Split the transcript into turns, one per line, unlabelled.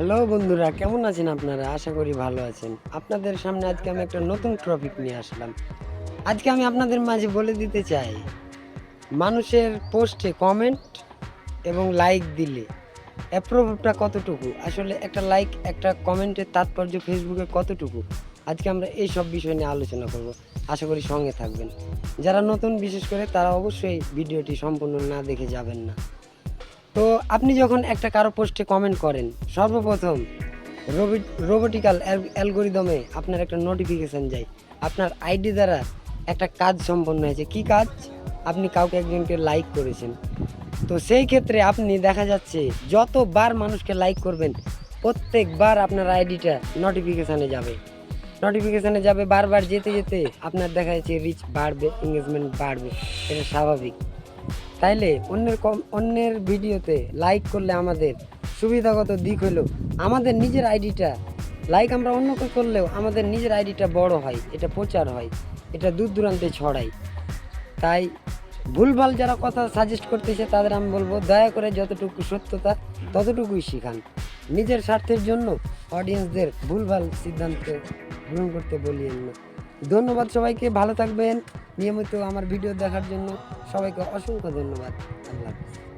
Hello বন্ধুরা, কেমন আছেন আপনারা? আশা করি ভালো আছেন। আপনাদের সামনে আজকে আমি একটা নতুন টপিক নিয়ে আসলাম। আজকে আমি আপনাদের মাঝে বলে দিতে চাই, মানুষের পোস্টে কমেন্ট এবং লাইক দিলে অ্যাপ্রুভটা কতটুকু? আসলে একটা লাইক, একটা কমেন্টের তাৎপর্য ফেসবুকে কতটুকু? আজকে আমরা এই সব বিষয় নিয়ে আলোচনা করব। আশা করি সঙ্গে থাকবেন। যারা নতুন বিশেষ করে তারা অবশ্যই ভিডিওটি সম্পূর্ণ না দেখে যাবেন না। তো আপনি যখন একটা কারো পোস্টে কমেন্ট করেন, সর্বপ্রথম রোবোটিক্যাল অ্যালগরিদমে আপনার একটা নোটিফিকেশান যায়, আপনার আইডি দ্বারা একটা কাজ সম্পন্ন হয়েছে। কি কাজ? আপনি কাউকে একজনকে লাইক করেছেন। তো সেই ক্ষেত্রে আপনি দেখা যাচ্ছে যতবার মানুষকে লাইক করবেন, প্রত্যেকবার আপনার আইডিটা নোটিফিকেশানে যাবে বারবার যেতে যেতে আপনার দেখা যাচ্ছে রিচ বাড়বে, এঙ্গেজমেন্ট বাড়বে। এটা স্বাভাবিক। তাইলে অন্যের ভিডিওতে লাইক করলে আমাদের সুবিধাগত দিক হলো আমাদের নিজের আইডিটা, লাইক আমরা অন্যকে করলেও আমাদের নিজের আইডিটা বড় হয়, এটা প্রচার হয়, এটা দূর দূরান্তে ছড়ায়। তাই ভুলভাল যারা কথা সাজেস্ট করতেছে তাদের আমি বলবো, দয়া করে যতটুকু সত্যতা ততটুকুই শিখান। নিজের স্বার্থের জন্য অডিয়েন্সদের ভুলভাল সিদ্ধান্ত গ্রহণ করতে বলিয়েন না। ধন্যবাদ সবাইকে, ভালো থাকবেন। নিয়মিত আমার ভিডিও দেখার জন্য সবাইকে অসংখ্য ধন্যবাদ। আল্লাহ হাফেজ।